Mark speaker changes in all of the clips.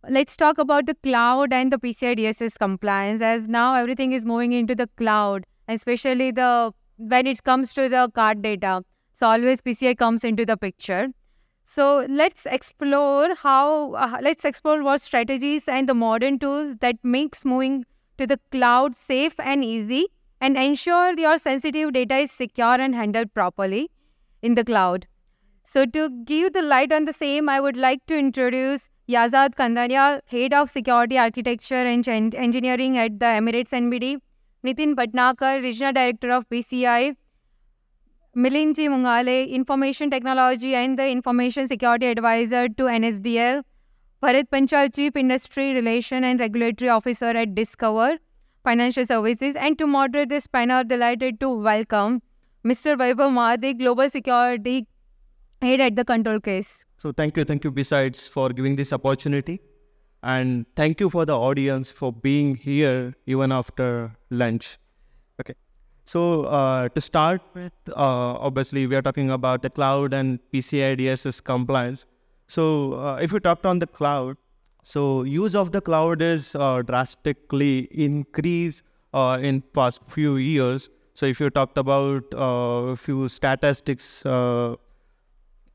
Speaker 1: let's talk about the cloud and the PCI DSS compliance, as now everything is moving into the cloud, especially when it comes to the card data. So always PCI comes into the picture. So let's explore what strategies and the modern tools that makes moving to the cloud safe and easy, and ensure your sensitive data is secure and handled properly in the cloud. So to give the light on the same, I would like to introduce Yazad Khandhadia, Head of Security Architecture and Engineering at the Emirates NBD, Nitin Bhatnagar, Regional Director of PCI, Milind Mungale, Information Technology and the Information Security Advisor to NSDL, Bharat Panchal, Chief Industry Relation and Regulatory Officer at Discover Financial Services. And to moderate this panel, delighted to welcome Mr. Vaibhav Mahadik, Global Security Head at the ControlCase.
Speaker 2: So thank you besides for giving this opportunity, and thank you for the audience for being here even after lunch. Okay, so to start with, obviously we are talking about the cloud and PCI DSS compliance. So if we talked on the cloud, so use of the cloud is drastically increased in past few years. So if you talked about a few statistics,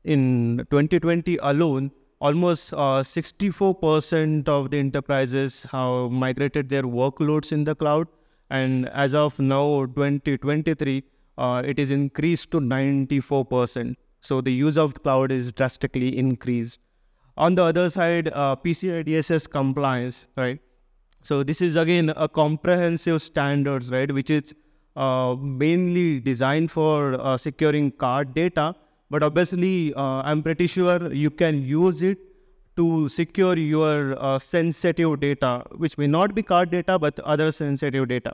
Speaker 2: in 2020 alone, almost 64% of the enterprises have migrated their workloads in the cloud. And as of now, 2023, it is increased to 94%. So the use of the cloud is drastically increased. On the other side, PCI DSS compliance, right? So this is again a comprehensive standards, right? Which is mainly designed for securing card data. But obviously, I'm pretty sure you can use it to secure your sensitive data, which may not be card data, but other sensitive data.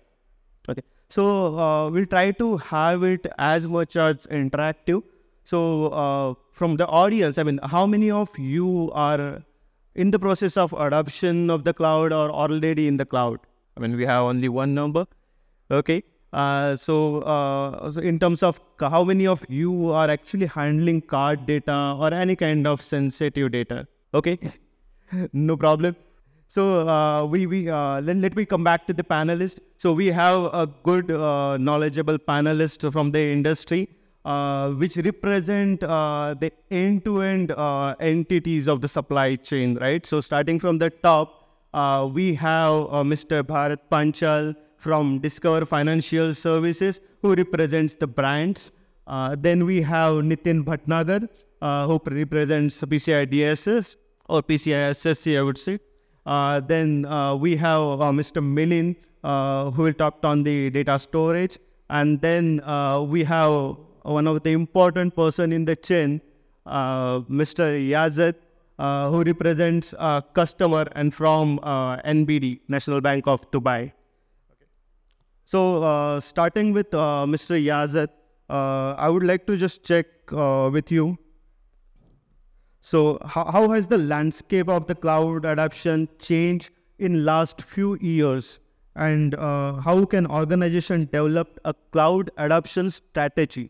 Speaker 2: Okay, so we'll try to have it as much as interactive. So from the audience, I mean, how many of you are in the process of adoption of the cloud or already in the cloud? I mean, we have only one number. Okay. So in terms of how many of you are actually handling card data or any kind of sensitive data? Okay, no problem. So let me come back to the panelists. So we have a good knowledgeable panelist from the industry, which represent the end-to-end entities of the supply chain, right? So starting from the top, we have Mr. Bharat Panchal from Discover Financial Services, who represents the brands. Then we have Nitin Bhatnagar, who represents PCI DSS or PCI SSC, I would say. Then we have Mr. Milind, who will talk on the data storage. And then we have one of the important person in the chain, Mr. Yazad, who represents customer and from NBD, National Bank of Dubai. So starting with Mr. Yazad, I would like to just check with you. So how has the landscape of the cloud adoption changed in last few years? And how can organization develop a cloud adoption strategy?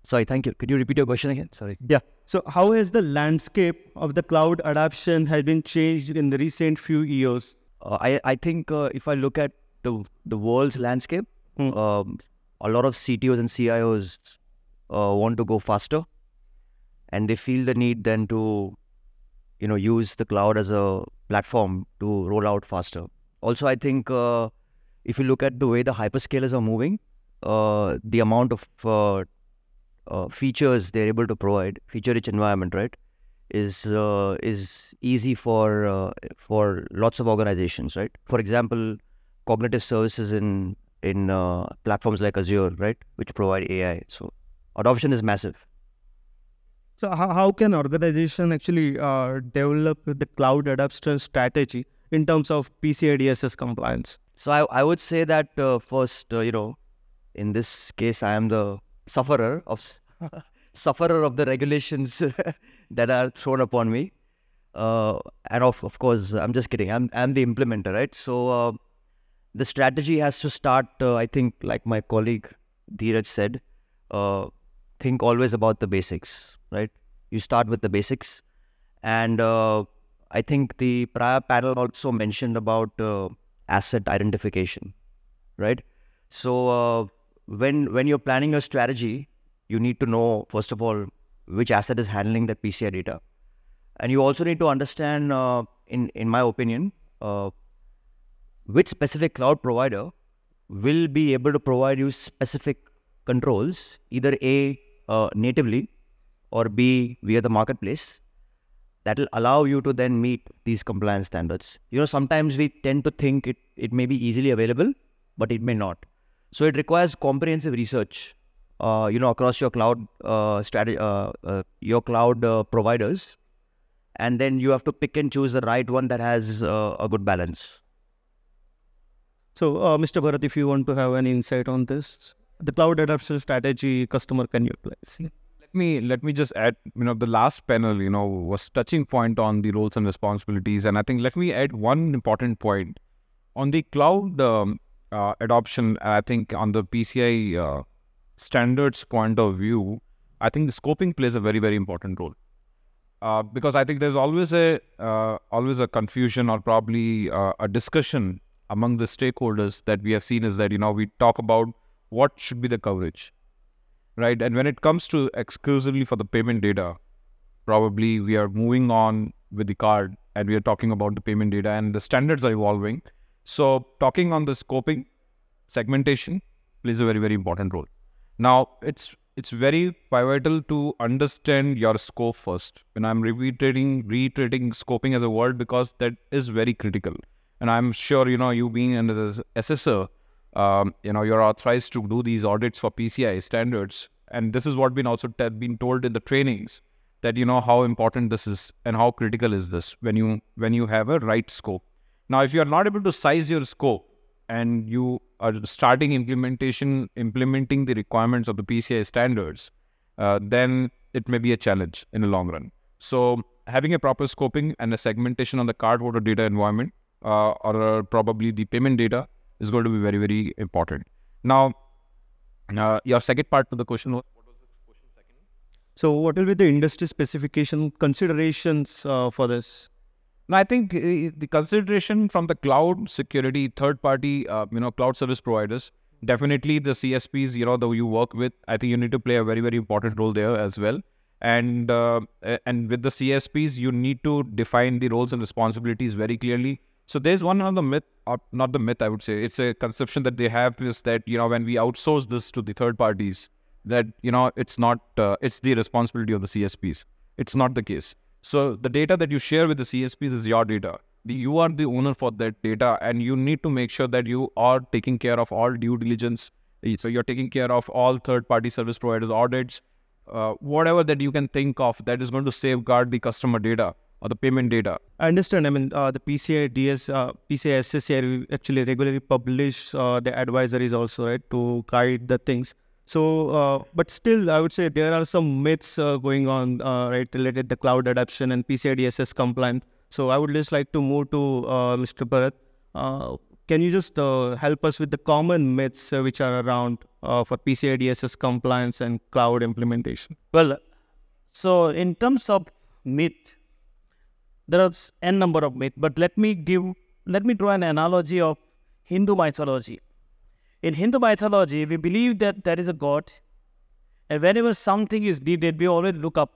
Speaker 3: Sorry, thank you. Could you repeat your question again? Sorry.
Speaker 2: Yeah. So how has the landscape of the cloud adoption has been changed in the recent few years?
Speaker 3: I think if I look at the world's landscape, a lot of CTOs and CIOs want to go faster, and they feel the need then to, use the cloud as a platform to roll out faster. Also, I think if you look at the way the hyperscalers are moving, the amount of features they're able to provide, feature-rich environment, right, is easy for lots of organizations, right? For example, cognitive services in platforms like Azure, right, which provide AI. So adoption is massive.
Speaker 2: So how can organization actually develop the cloud adoption strategy in terms of PCI DSS compliance?
Speaker 3: So I would say that first, in this case, I am the sufferer of the regulations that are thrown upon me. And of course, I'm just kidding. I'm the implementer, right? So the strategy has to start, I think, like my colleague Dheeraj said, think always about the basics, right? You start with the basics, and I think the prior panel also mentioned about asset identification, right? So when you're planning your strategy, you need to know, first of all, which asset is handling the PCI data. And you also need to understand, in my opinion, which specific cloud provider will be able to provide you specific controls, either A, natively, or B, via the marketplace, that will allow you to then meet these compliance standards. Sometimes we tend to think it may be easily available, but it may not. So it requires comprehensive research, across your cloud providers, and then you have to pick and choose the right one that has a good balance.
Speaker 2: So, Mr. Bharat, if you want to have an insight on this, the cloud adoption strategy customer can utilize.
Speaker 4: Let me just add, the last panel, was touching point on the roles and responsibilities. And I think let me add one important point. On the cloud adoption, I think on the PCI standards point of view, I think the scoping plays a very, very important role. Because I think there's always a confusion or probably a discussion among the stakeholders that we have seen is that, we talk about what should be the coverage. Right. And when it comes to exclusively for the payment data, probably we are moving on with the card and we are talking about the payment data and the standards are evolving. So talking on the scoping, segmentation plays a very, very important role. Now, it's very pivotal to understand your scope first. When I'm reiterating scoping as a word because that is very critical. And I'm sure, you being an assessor, you're authorized to do these audits for PCI standards. And this is what been also been told in the trainings that, how important this is and how critical is this when you have a right scope. Now, if you are not able to size your scope and you are starting implementing the requirements of the PCI standards, then it may be a challenge in the long run. So having a proper scoping and a segmentation on the card holder data environment or probably the payment data is going to be very, very important. Now, your second part to the question was, what was the question second?
Speaker 2: So what will be the industry specification considerations for this?
Speaker 4: Now, I think the consideration from the cloud security, third-party, cloud service providers, definitely the CSPs, that you work with, I think you need to play a very, very important role there as well. And with the CSPs, you need to define the roles and responsibilities very clearly. So there's one other myth, not the myth, I would say. It's a conception that they have is that, when we outsource this to the third parties, that, it's not, it's the responsibility of the CSPs. It's not the case. So the data that you share with the CSPs is your data. You are the owner for that data and you need to make sure that you are taking care of all due diligence. So you're taking care of all third-party service providers audits, whatever that you can think of that is going to safeguard the customer data or the payment data.
Speaker 2: I understand. I mean, the PCI SSCI actually regularly publish the advisories also, right, to guide the things. So, but still, I would say there are some myths going on, right, related to the cloud adoption and PCI DSS compliant. So I would just like to move to Mr. Bharat. Can you just help us with the common myths which are around for PCI DSS compliance and cloud implementation?
Speaker 5: Well, so in terms of myth, there are n number of myths, but let me draw an analogy of Hindu mythology. In Hindu mythology, we believe that there is a God, and whenever something is needed, we always look up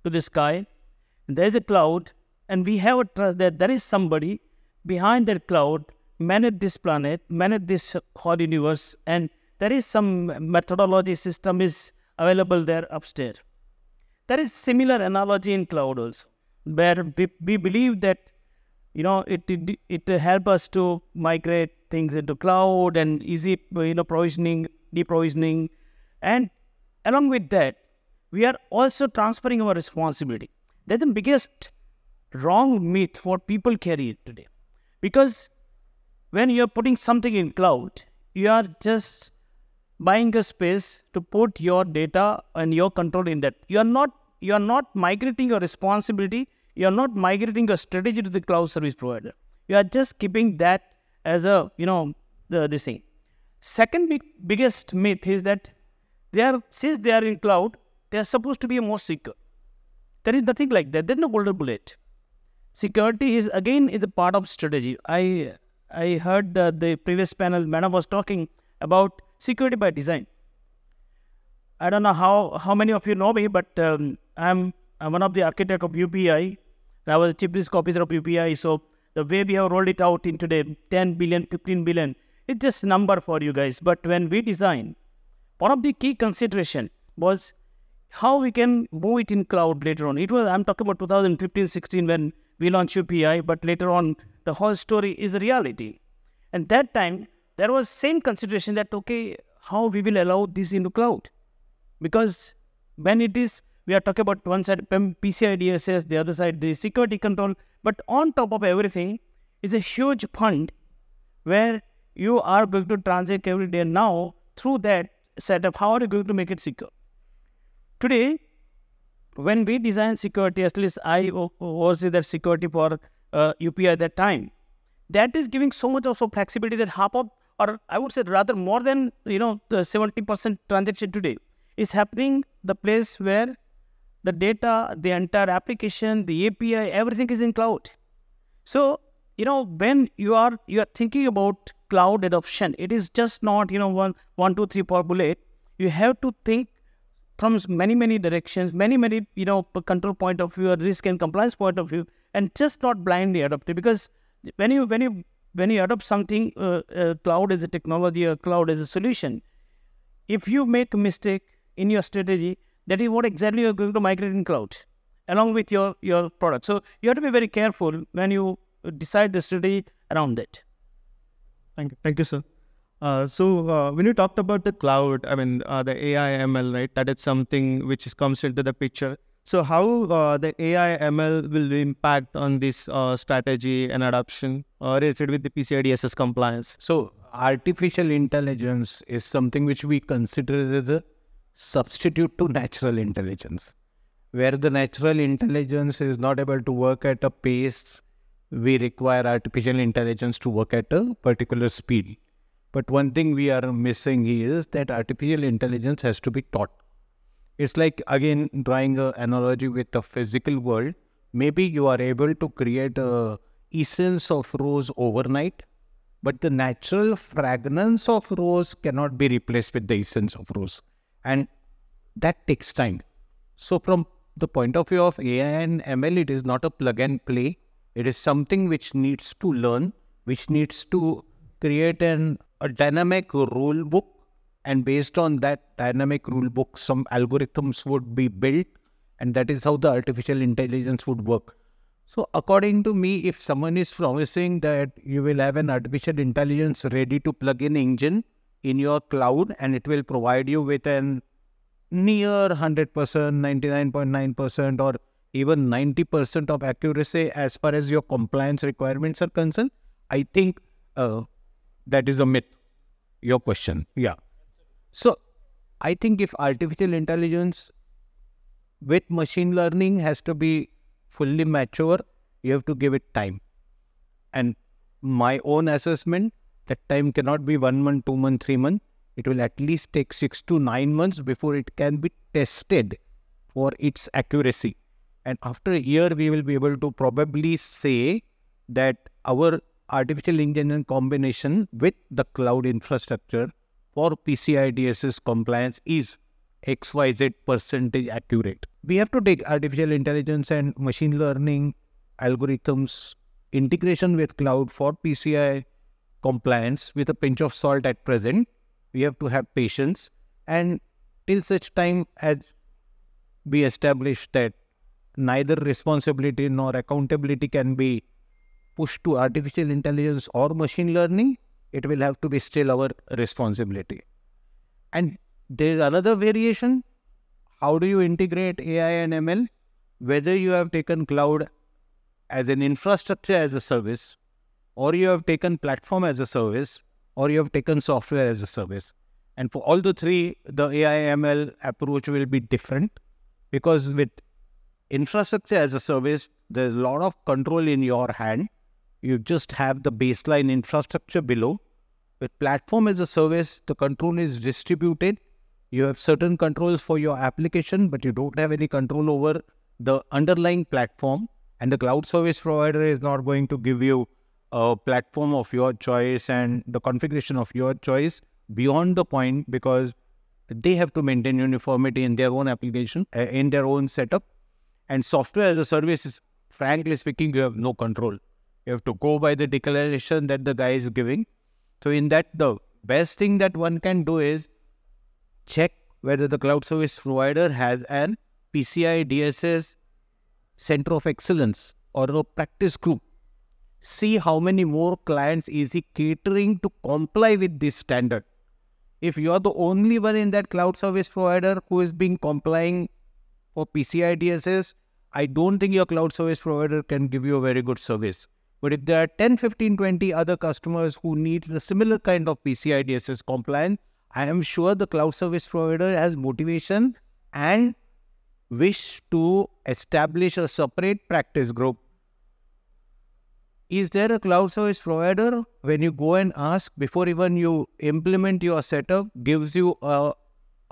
Speaker 5: to the sky. There is a cloud, and we have a trust that there is somebody behind that cloud, manage this planet, manage this whole universe, and there is some methodology system is available there upstairs. There is similar analogy in cloud also, where we believe that it help us to migrate things into cloud and easy provisioning, deprovisioning, and along with that, we are also transferring our responsibility. That's the biggest wrong myth what people carry today, because when you are putting something in cloud, you are just buying a space to put your data and your control in that. You are not migrating your responsibility. You are not migrating a strategy to the cloud service provider. You are just keeping that as a, this thing. Second biggest myth is that since they are in cloud, they are supposed to be more secure. There is nothing like that. There is no golden bullet. security is a part of strategy. I heard the previous panel, Madam was talking about security by design. I don't know how many of you know me, but I'm one of the architect of UPI. I was chief risk officer of UPI. So the way we have rolled it out in today, 10 billion, 15 billion, it's just a number for you guys. But when we design, one of the key consideration was how we can move it in cloud later on. I'm talking about 2015-16 when we launched UPI, but later on the whole story is a reality. And that time there was same consideration that, okay, how we will allow this into cloud? Because when it is, we are talking about one side PCI DSS, the other side the security control, but on top of everything is a huge fund where you are going to transact every day. Now through that setup, how are you going to make it secure? Today, when we design security, at least I was that security for UPI at that time, that is giving so much also flexibility that half of, or I would say rather more than, the 70% transaction today is happening the place where the data, the entire application, the API, everything is in cloud. So, when you are thinking about cloud adoption, it is just not, 1, 2, 3 bullet. You have to think from many directions, many control point of view, or risk and compliance point of view, and just not blindly adopt it. Because when you adopt something, cloud as a technology or cloud as a solution, if you make a mistake in your strategy, that is what exactly you are going to migrate in cloud along with your product. So you have to be very careful when you decide the strategy around that.
Speaker 2: Thank you, sir. So when you talked about the cloud, I mean, the AI ML, right? That is something which comes into the picture. So how the AI ML will impact on this strategy and adoption related with the PCI DSS compliance?
Speaker 6: So artificial intelligence is something which we consider as a substitute to natural intelligence. Where the natural intelligence is not able to work at a pace, we require artificial intelligence to work at a particular speed. But one thing we are missing is that artificial intelligence has to be taught. It's like, again, drawing an analogy with the physical world. Maybe you are able to create a essence of rose overnight, but the natural fragrance of rose cannot be replaced with the essence of rose. And that takes time. So from the point of view of AI and ML, it is not a plug and play. It is something which needs to learn, which needs to create a dynamic rule book, and based on that dynamic rule book, some algorithms would be built, and that is how the artificial intelligence would work. So according to me, if someone is promising that you will have an artificial intelligence ready to plug in engine in your cloud and it will provide you with an near 100%, 99.9% or even 90% of accuracy as far as your compliance requirements are concerned, I think that is a myth. Your question. Yeah. So I think if artificial intelligence with machine learning has to be fully mature, you have to give it time. And my own assessment, that time cannot be 1 month, 2 months, 3 months. It will at least take 6 to 9 months before it can be tested for its accuracy. And after a year, we will be able to probably say that our artificial intelligence combination with the cloud infrastructure for PCI DSS compliance is XYZ percentage accurate. We have to take artificial intelligence and machine learning algorithms integration with cloud for PCI compliance with a pinch of salt at present. We have to have patience, and till such time as we establish that neither responsibility nor accountability can be pushed to artificial intelligence or machine learning, it will have to be still our responsibility. And there is another variation. How do you integrate AI and ML? Whether you have taken cloud as an infrastructure as a service, or you have taken platform as a service, or you have taken software as a service. And for all the three, the AI ML approach will be different, because with infrastructure as a service, there's a lot of control in your hand. You just have the baseline infrastructure below. With platform as a service, the control is distributed. You have certain controls for your application, but you don't have any control over the underlying platform. And the cloud service provider is not going to give you a platform of your choice and the configuration of your choice beyond the point, because they have to maintain uniformity in their own application, in their own setup. And software as a service, frankly speaking, you have no control. You have to go by the declaration that the guy is giving. So in that, the best thing that one can do is check whether the cloud service provider has an PCI DSS center of excellence or a practice group. See how many more clients is he catering to comply with this standard. If you are the only one in that cloud service provider who is being complying for PCI DSS, I don't think your cloud service provider can give you a very good service. But if there are 10, 15, 20 other customers who need the similar kind of PCI DSS compliance, I am sure the cloud service provider has motivation and wish to establish a separate practice group. Is there a cloud service provider, when you go and ask before even you implement your setup, gives you a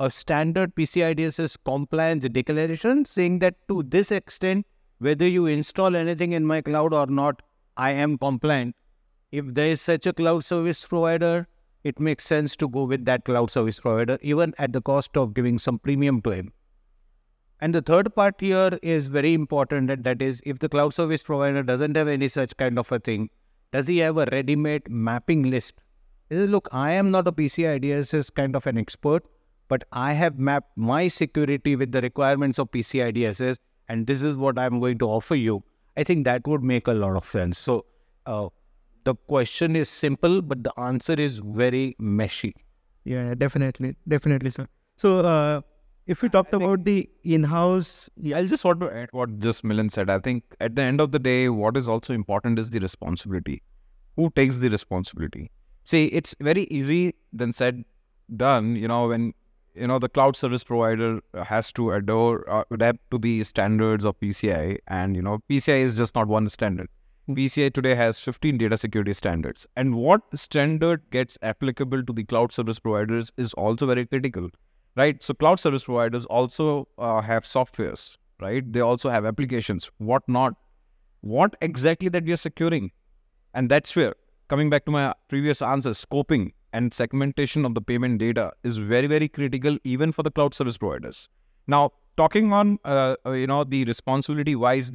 Speaker 6: standard PCI DSS compliance declaration saying that to this extent, whether you install anything in my cloud or not, I am compliant? If there is such a cloud service provider, it makes sense to go with that cloud service provider, even at the cost of giving some premium to him. And the third part here is very important, that is, if the cloud service provider doesn't have any such kind of a thing, does he have a ready-made mapping list? He says, look, I am not a PCI DSS kind of an expert, but I have mapped my security with the requirements of PCI DSS, and this is what I'm going to offer you. I think that would make a lot of sense. So the question is simple, but the answer is very meshy.
Speaker 2: Yeah, definitely, sir. So if we talked about the in-house,
Speaker 4: I just want to add what just Milind said. I think at the end of the day, what is also important is the responsibility. Who takes the responsibility? See, it's very easy than said, done. When the cloud service provider has to adapt to the standards of PCI, and PCI is just not one standard. PCI today has 15 data security standards, and what standard gets applicable to the cloud service providers is also very critical. Right, so cloud service providers also have softwares, right? They also have applications, whatnot. What exactly that we are securing? And that's where, coming back to my previous answer, scoping and segmentation of the payment data is very, very critical even for the cloud service providers. Now, talking on, the responsibility-wise,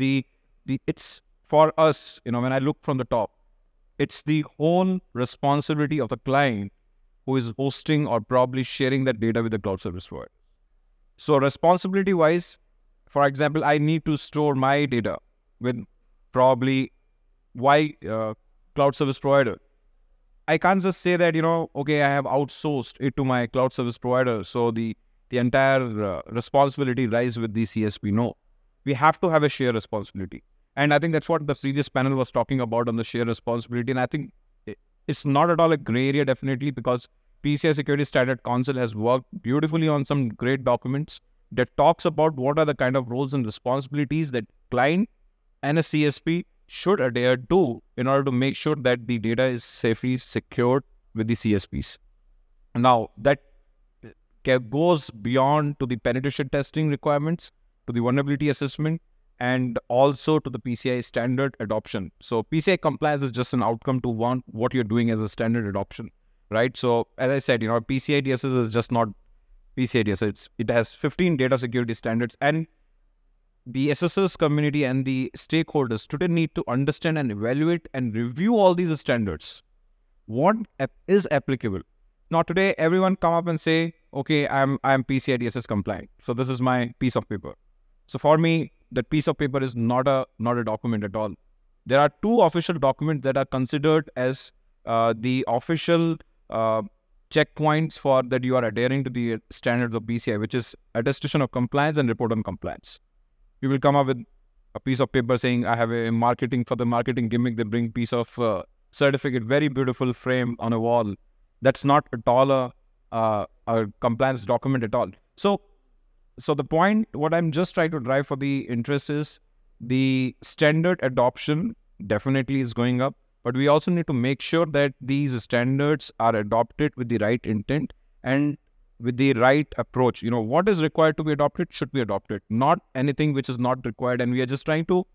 Speaker 4: it's for us, when I look from the top, it's the whole responsibility of the client who is hosting or probably sharing that data with the cloud service provider. So responsibility-wise, for example, I need to store my data with probably Y cloud service provider. I can't just say that, okay, I have outsourced it to my cloud service provider, so the entire responsibility lies with the CSP. No, we have to have a shared responsibility. And I think that's what the previous panel was talking about on the shared responsibility. And I think it's not at all a gray area, definitely, because PCI Security Standard Council has worked beautifully on some great documents that talks about what are the kind of roles and responsibilities that client and a CSP should adhere to in order to make sure that the data is safely secured with the CSPs. Now, that goes beyond to the penetration testing requirements, to the vulnerability assessment, and also to the PCI standard adoption. So PCI compliance is just an outcome to what you're doing as a standard adoption, right? So as I said, PCI DSS is just not PCI DSS. It has 15 data security standards, and the SSS community and the stakeholders today need to understand and evaluate and review all these standards. What is applicable? Now today, everyone come up and say, okay, I'm PCI DSS compliant. So this is my piece of paper. So for me, that piece of paper is not a document at all. There are two official documents that are considered as the official checkpoints for that you are adhering to the standards of PCI, which is attestation of compliance and report on compliance. You will come up with a piece of paper saying, I have a marketing, for the marketing gimmick, they bring piece of certificate, very beautiful frame on a wall. That's not at all a compliance document at all. So the point, what I'm just trying to drive for the interest is the standard adoption definitely is going up, but we also need to make sure that these standards are adopted with the right intent and with the right approach. What is required to be adopted should be adopted, not anything which is not required. And we are just trying to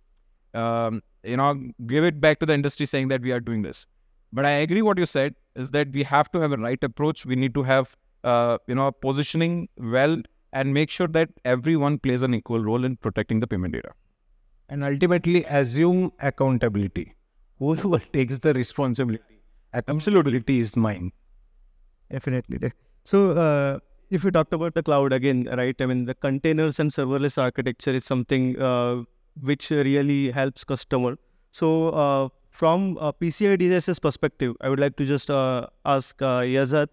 Speaker 4: give it back to the industry saying that we are doing this. But I agree what you said is that we have to have a right approach. We need to have, positioning well and make sure that everyone plays an equal role in protecting the payment data.
Speaker 6: And ultimately assume accountability. Whoever takes the responsibility, accountability is mine.
Speaker 2: Definitely. So, if we talked about the cloud again, right? I mean, the containers and serverless architecture is something which really helps customer. So, from a PCI DSS perspective, I would like to just ask Yazad,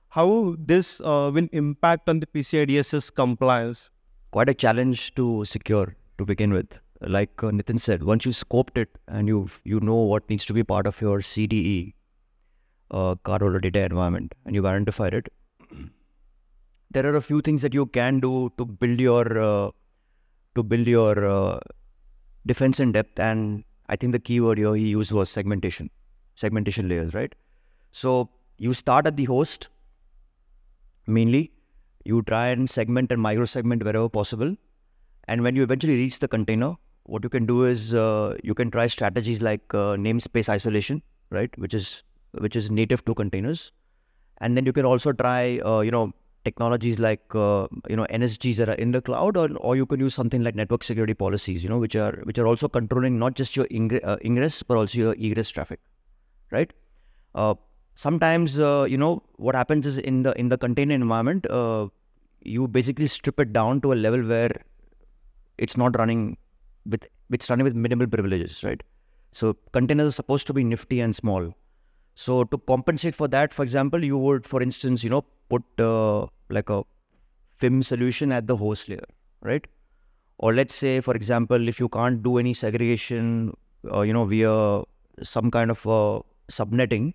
Speaker 2: how this will impact on the PCI DSS compliance?
Speaker 3: Quite a challenge to secure to begin with. Like Nitin said, once you scoped it and you know what needs to be part of your CDE, cardholder data environment, and you've identified it, there are a few things that you can do to build your defense in depth. And I think the key word here he used was segmentation layers, right? So you start at the host mainly. You try and segment and micro segment wherever possible. And when you eventually reach the container, what you can do is you can try strategies like namespace isolation, right? Which is native to containers. And then you can also try, technologies like, NSGs that are in the cloud, or you can use something like network security policies, which are also controlling not just your ingress, but also your egress traffic, right? Sometimes, what happens is in the container environment, you basically strip it down to a level where it's not running with minimal privileges, right? So containers are supposed to be nifty and small. So to compensate for that, for example, you would, for instance, put like a FIM solution at the host layer, right? Or let's say, for example, if you can't do any segregation, via some kind of subnetting,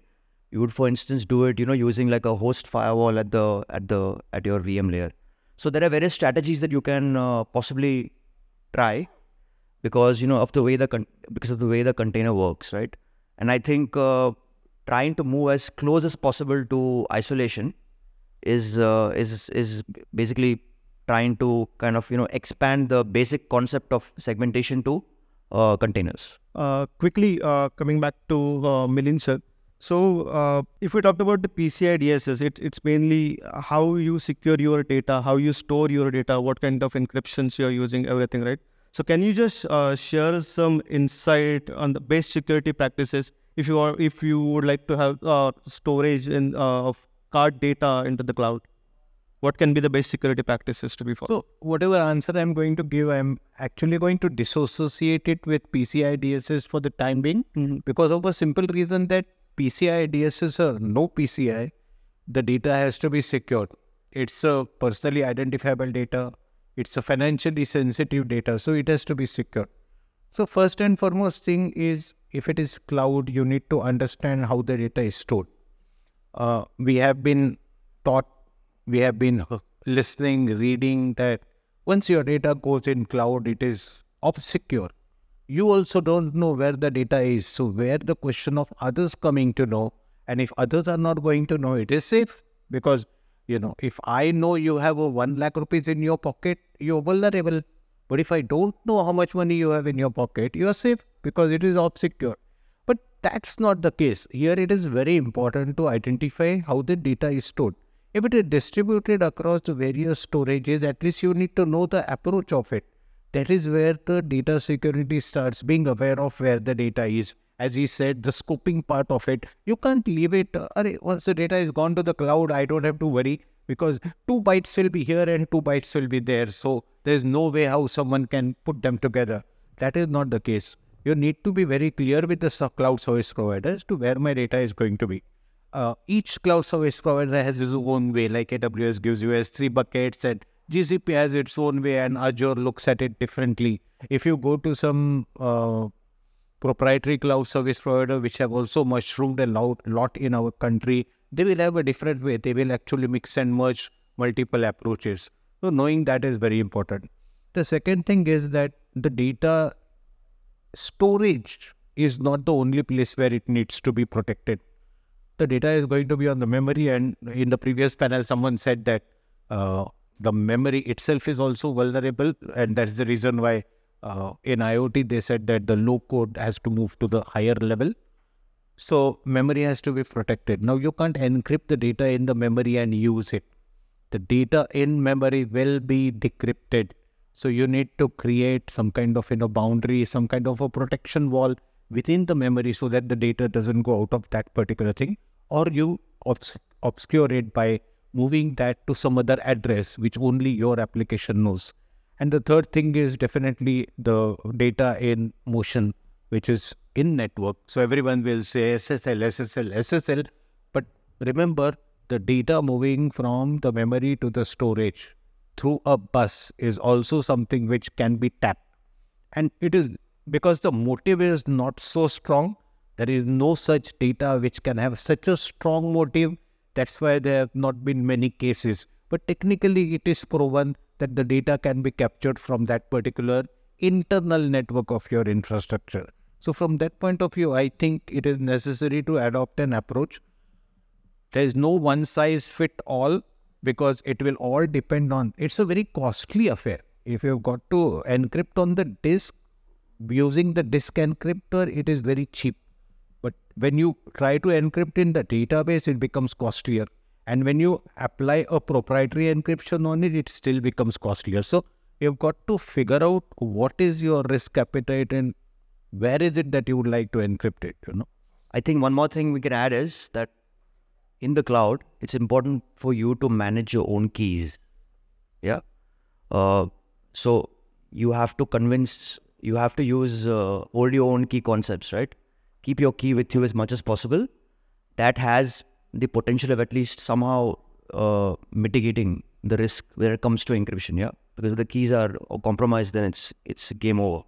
Speaker 3: you would, for instance, do it, using like a host firewall at your VM layer. So there are various strategies that you can possibly try because of the way the container works, right? And I think trying to move as close as possible to isolation is basically trying to kind of expand the basic concept of segmentation to containers.
Speaker 2: Quickly coming back to Milind sir. So if we talked about the PCI DSS, it's mainly how you secure your data, how you store your data, what kind of encryptions you're using, everything, right? So can you just share some insight on the best security practices if you would like to have storage of card data into the cloud? What can be the best security practices to be followed?
Speaker 6: So whatever answer I'm going to give, I'm actually going to disassociate it with PCI DSS for the time being, because of a simple reason that PCI DSS or no PCI, the data has to be secured. It's a personally identifiable data. It's a financially sensitive data, so it has to be secure. So first and foremost thing is, if it is cloud, you need to understand how the data is stored. We have been taught, we have been listening, reading that once your data goes in cloud, it is secure. You also don't know where the data is. So where the question of others coming to know, and if others are not going to know, it is safe. Because, if I know you have a 1 lakh rupees in your pocket, you're vulnerable. But if I don't know how much money you have in your pocket, you are safe because it is secure. But that's not the case. Here it is very important to identify how the data is stored. If it is distributed across the various storages, at least you need to know the approach of it. That is where the data security starts, being aware of where the data is. As he said, the scoping part of it, you can't leave it, once the data is gone to the cloud, I don't have to worry, because 2 bytes will be here and 2 bytes will be there. So there's no way how someone can put them together. That is not the case. You need to be very clear with the cloud service provider as to where my data is going to be. Each cloud service provider has its own way, like AWS gives you S3 buckets, and GCP has its own way, and Azure looks at it differently. If you go to some proprietary cloud service provider, which have also mushroomed a lot in our country, they will have a different way. They will actually mix and merge multiple approaches. So knowing that is very important. The second thing is that the data storage is not the only place where it needs to be protected. The data is going to be on the memory, and in the previous panel, someone said that the memory itself is also vulnerable, and that's the reason why In IoT, they said that the low code has to move to the higher level. So memory has to be protected. Now you can't encrypt the data in the memory and use it. The data in memory will be decrypted. So you need to create some kind of boundary, some kind of a protection wall within the memory so that the data doesn't go out of that particular thing, or you obscure it by moving that to some other address which only your application knows. And the third thing is definitely the data in motion, which is in network. So everyone will say SSL, SSL, SSL. But remember, the data moving from the memory to the storage through a bus is also something which can be tapped. And it is because the motive is not so strong. There is no such data which can have such a strong motive. That's why there have not been many cases. But technically, it is proven that the data can be captured from that particular internal network of your infrastructure. So from that point of view, I think it is necessary to adopt an approach. There is no one size fit all, because it will all depend on, it's a very costly affair. If you've got to encrypt on the disk, using the disk encryptor, it is very cheap. But when you try to encrypt in the database, it becomes costlier. And when you apply a proprietary encryption on it, it still becomes costlier. So you've got to figure out what is your risk appetite and where is it that you would like to encrypt it,
Speaker 3: I think one more thing we can add is that in the cloud, it's important for you to manage your own keys. Yeah. So you have to use hold your own key concepts, right? Keep your key with you as much as possible. That has the potential of at least somehow mitigating the risk when it comes to encryption. Yeah. Because if the keys are compromised, then it's game over.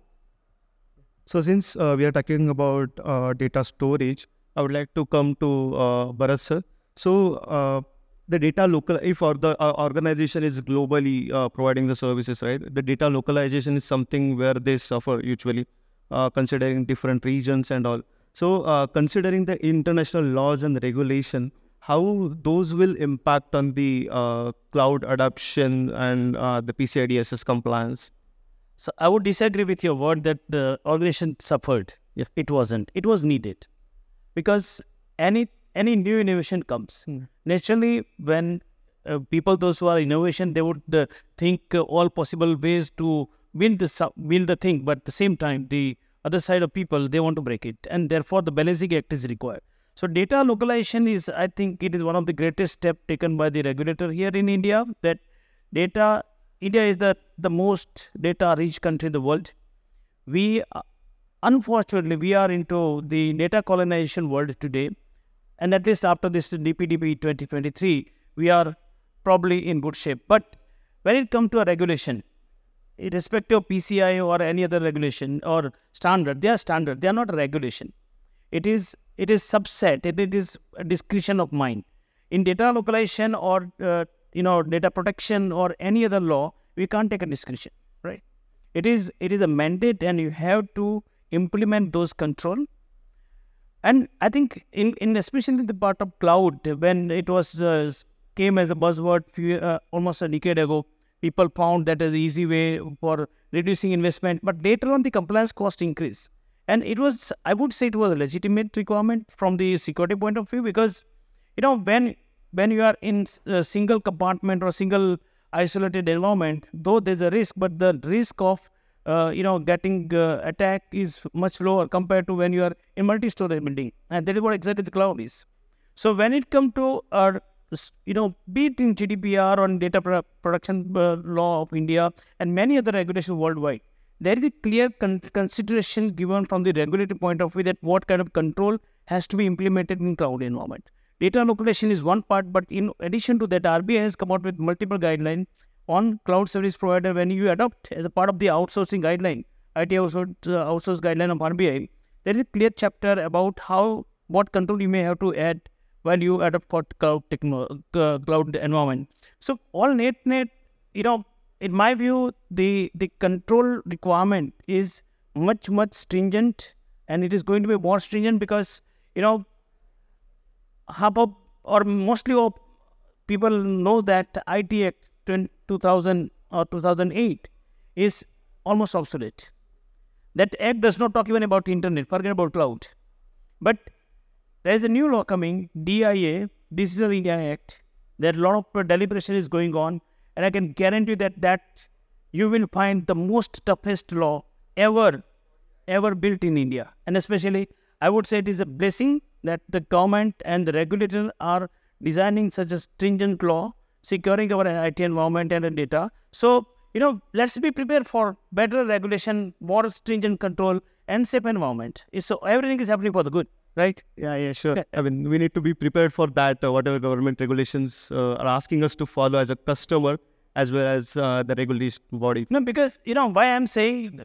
Speaker 2: So since we are talking about data storage, I would like to come to Bharat sir. So the data if the organization is globally providing the services, right? The data localization is something where they suffer usually, considering different regions and all. So considering the international laws and regulation, how those will impact on the cloud adoption and the PCI DSS compliance?
Speaker 5: So I would disagree with your word that the organization suffered.
Speaker 2: Yeah.
Speaker 5: It wasn't. It was needed. Because any new innovation comes. Naturally, when people, those who are innovation, they would think all possible ways to build the thing, but at the same time, the other side of people, they want to break it. And therefore, the balancing act is required. So data localization is, I think, it is one of the greatest steps taken by the regulator here in India, that India is the most data-rich country in the world. Unfortunately, we are into the data colonization world today. And at least after this DPDP 2023, we are probably in good shape. But when it comes to a regulation, irrespective of PCI or any other regulation or standard, they are standard. They are not a regulation. It is subset. It is a discretion of mind. In data localization or data protection or any other law, we can't take a discretion, right? It is a mandate, and you have to implement those control. And I think in especially the part of cloud, when it was came as a buzzword almost a decade ago, people found that as the easy way for reducing investment. But later on, the compliance cost increased. And I would say it was a legitimate requirement from the security point of view, because, when you are in a single compartment or single isolated environment, though there's a risk, but the risk of getting attack is much lower compared to when you are in multi-storage building. And that is what exactly the cloud is. So when it comes to be it in GDPR or data protection law of India and many other regulations worldwide, there is a clear consideration given from the regulatory point of view that what kind of control has to be implemented in cloud environment. Data localization is one part, but in addition to that, RBI has come out with multiple guidelines on cloud service provider. When you adopt as a part of the outsourcing guideline, IT outsource guideline of RBI, there is a clear chapter about what control you may have to add while you adopt for cloud environment. So all net, in my view, the control requirement is much stringent, and it is going to be more stringent because mostly of people know that IT Act 2000 or 2008 is almost obsolete. That act does not talk even about internet, forget about cloud. But there is a new law coming, DIA, Digital India Act. There a lot of deliberation is going on, and I can guarantee that you will find the most toughest law ever built in India. And especially, I would say it is a blessing that the government and the regulator are designing such a stringent law, securing our IT environment and the data. So, let's be prepared for better regulation, more stringent control, and safe environment. So everything is happening for the good, right?
Speaker 2: Yeah, sure. I mean, we need to be prepared for that, whatever government regulations are asking us to follow as a customer, as well as the regulation body.
Speaker 5: No, because, why I'm saying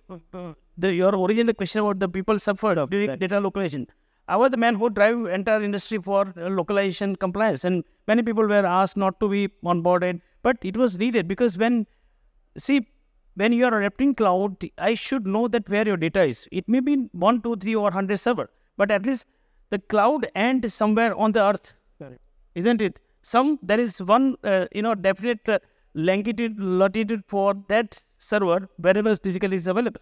Speaker 5: your original question about the people suffered during data localization. I was the man who drive entire industry for localization compliance, and many people were asked not to be onboarded, but it was needed because when you are adapting cloud, I should know that where your data is. It may be 1, 2, 3 or 100 server, but at least the cloud and somewhere on the earth, isn't it? There is one, definite latitude for that server wherever physically is available.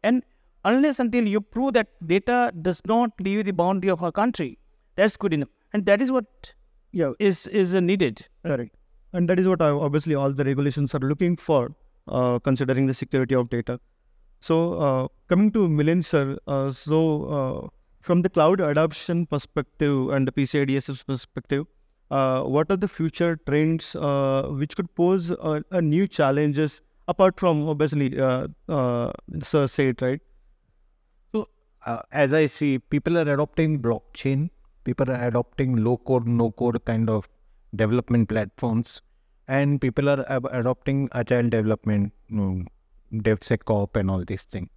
Speaker 5: And unless until you prove that data does not leave the boundary of our country, that's good enough. And that is what is needed.
Speaker 2: Correct. And that is what obviously all the regulations are looking for, considering the security of data. So coming to Milind sir, from the cloud adoption perspective and the PCI DSS perspective, what are the future trends which could pose new challenges apart from obviously sir said, right?
Speaker 6: So as I see, people are adopting blockchain, people are adopting low code, no code kind of development platforms, and people are adopting agile development, DevSecOps and all these things.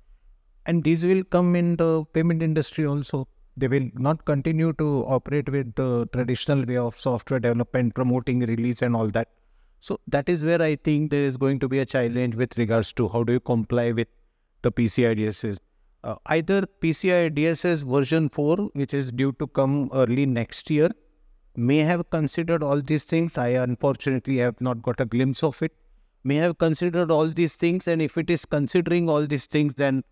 Speaker 6: And these will come in the payment industry also. They will not continue to operate with the traditional way of software development, promoting release and all that. So that is where I think there is going to be a challenge with regards to how do you comply with the PCI DSS. Either PCI DSS version 4, which is due to come early next year, may have considered all these things. I unfortunately have not got a glimpse of it. May have considered all these things, and if it is considering all these things, then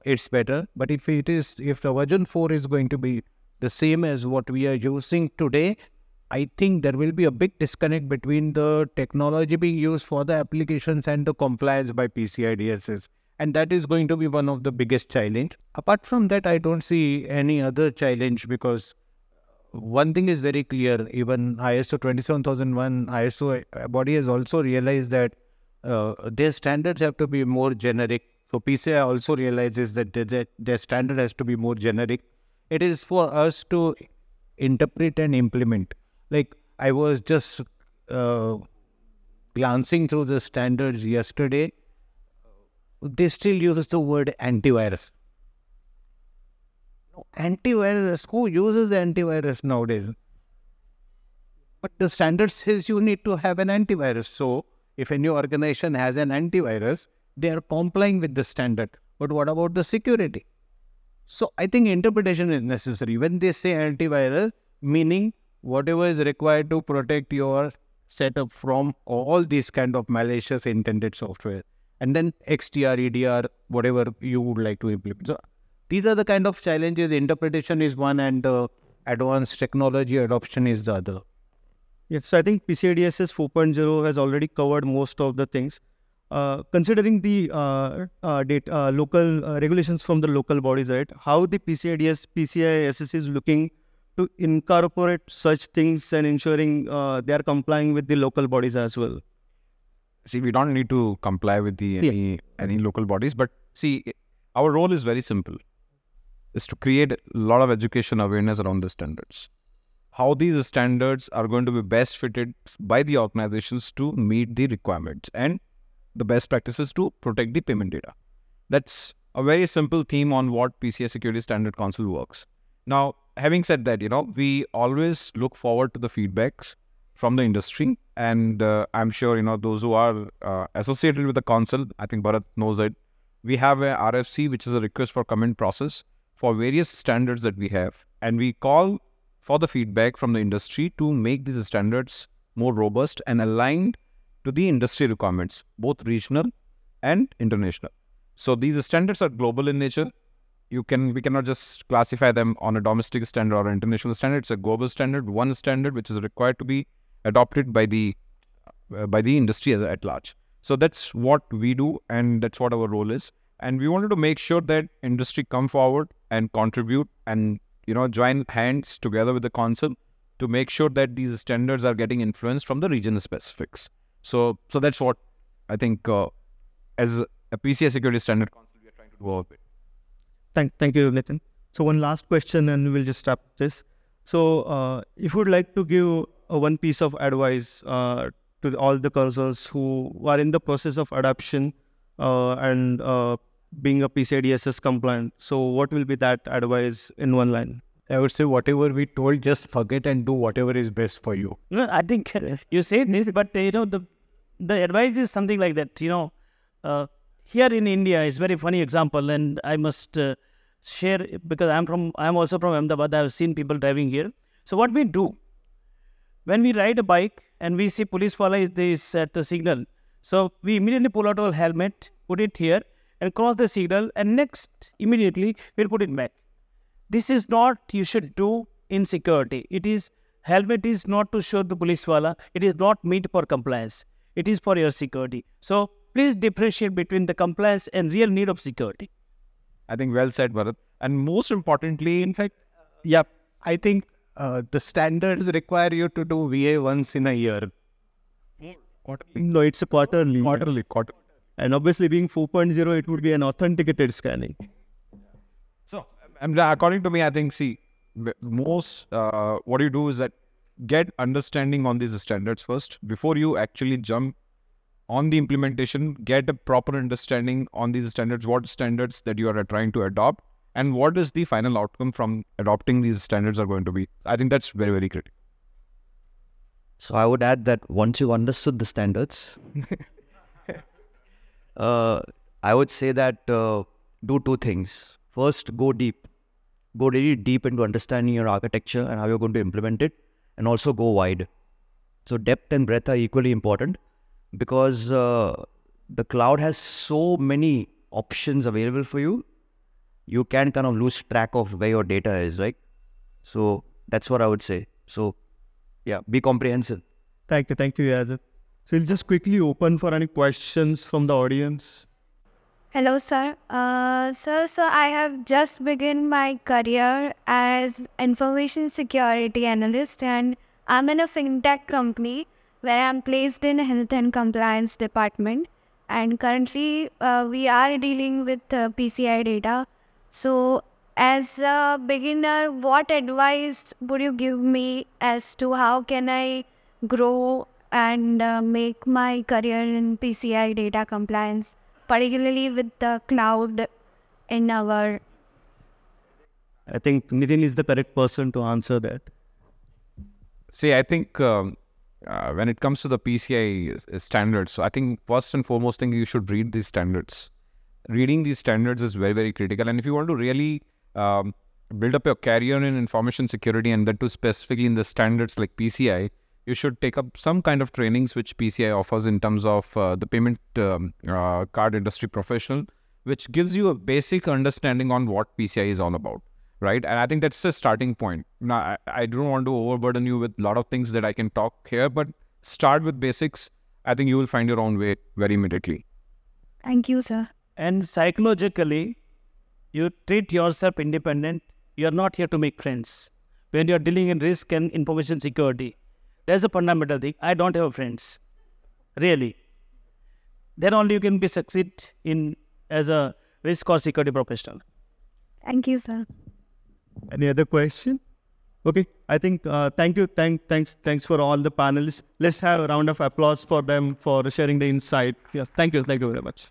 Speaker 6: it's better. But if the version 4 is going to be the same as what we are using today, I think there will be a big disconnect between the technology being used for the applications and the compliance by PCI DSS. And that is going to be one of the biggest challenge. Apart from that, I don't see any other challenge, because one thing is very clear. Even ISO 27001, ISO body has also realized that their standards have to be more generic. So PCI also realizes that their standard has to be more generic. It is for us to interpret and implement. Like I was just glancing through the standards yesterday. They still use the word antivirus. Antivirus, who uses antivirus nowadays? But the standard says you need to have an antivirus. So if any organization has an antivirus, they are complying with the standard. But what about the security? So I think interpretation is necessary. When they say antivirus, meaning whatever is required to protect your setup from all these kind of malicious intended software. And then XDR, EDR, whatever you would like to implement. So these are the kind of challenges. Interpretation is one, and advanced technology adoption is the other.
Speaker 2: Yes, so I think PCI DSS 4.0 has already covered most of the things. Considering the local regulations from the local bodies, right? How the PCI DSS is looking to incorporate such things and ensuring they are complying with the local bodies as well.
Speaker 4: See, we don't need to comply with the any local bodies, but see, our role is very simple. Is to create a lot of education awareness around the standards. How these standards are going to be best fitted by the organizations to meet the requirements and the best practices to protect the payment data. That's a very simple theme on what PCI Security Standard Council works. Now, having said that, we always look forward to the feedbacks from the industry, and I'm sure, those who are associated with the council, I think Bharat knows it. We have a RFC, which is a request for comment process for various standards that we have, and we call for the feedback from the industry to make these standards more robust and aligned to the industry requirements, both regional and international. So these standards are global in nature. We cannot just classify them on a domestic standard or an international standard. It's a global standard, one standard which is required to be adopted by the industry at large. So that's what we do, and that's what our role is. And we wanted to make sure that industry come forward and contribute and join hands together with the council to make sure that these standards are getting influenced from the regional specifics. So that's what I think as a PCI security standard council we are trying to do our bit.
Speaker 2: Thank you, Nitin. So one last question and we'll just wrap this. So if you would like to give one piece of advice to all the concerns who are in the process of adoption and being a PCI DSS compliant, so what will be that advice in one line?
Speaker 6: I would say whatever we told, just forget and do whatever is best for you.
Speaker 5: No, I think you said this, but the advice is something like that. Here in India is very funny example, and I must share because I'm also from Ahmedabad. I've seen people driving here. So what we do when we ride a bike and we see police wala is at the signal, so we immediately pull out our helmet, put it here, and cross the signal, and next immediately we'll put it back. This is not you should do in security. Helmet is not to show the police wala. It is not meant for compliance. It is for your security. So please differentiate between the compliance and real need of security.
Speaker 4: I think well said, Bharat. And most importantly,
Speaker 6: In fact, yeah, I think the standards require you to do VA once in a year.
Speaker 2: No, it's a quarterly.
Speaker 4: Quarterly.
Speaker 2: And obviously being 4.0, it would be an authenticated scanning.
Speaker 4: So, according to me, I think, most what you do is that get understanding on these standards first. Before you actually jump on the implementation, get a proper understanding on these standards, what standards that you are trying to adopt, and what is the final outcome from adopting these standards are going to be. I think that's very, very critical.
Speaker 3: So I would add that once you understood the standards, I would say that do two things. First, go deep. Go really deep into understanding your architecture and how you're going to implement it, and also go wide. So depth and breadth are equally important because the cloud has so many options available for you. You can kind of lose track of where your data is, right? So that's what I would say. So yeah, be comprehensive.
Speaker 2: Thank you, Yazad. So we'll just quickly open for any questions from the audience.
Speaker 7: Hello, sir. So I have just begun my career as information security analyst, and I'm in a fintech company where I'm placed in health and compliance department. And currently, we are dealing with PCI data. So, as a beginner, what advice would you give me as to how can I grow and make my career in PCI data compliance, particularly with the cloud in our...
Speaker 2: I think Nitin is the correct person to answer that.
Speaker 4: I think when it comes to the PCI standards, I think first and foremost thing, you should read these standards. Reading these standards is very, very critical. And if you want to really build up your career in information security, and that too specifically in the standards like PCI, you should take up some kind of trainings which PCI offers in terms of the payment card industry professional, which gives you a basic understanding on what PCI is all about, right? And I think that's the starting point. Now, I don't want to overburden you with a lot of things that I can talk here, but start with basics. I think you will find your own way very immediately.
Speaker 7: Thank you, sir.
Speaker 5: And psychologically, you treat yourself independent. You are not here to make friends. When you are dealing in risk and information security, there's a fundamental thing. I don't have friends. Really. Then only you can be succeed in as a risk or security professional.
Speaker 7: Thank you, sir.
Speaker 2: Any other question? Okay, I think thank you. Thanks for all the panelists. Let's have a round of applause for them for sharing the insight. Yeah, thank you very much.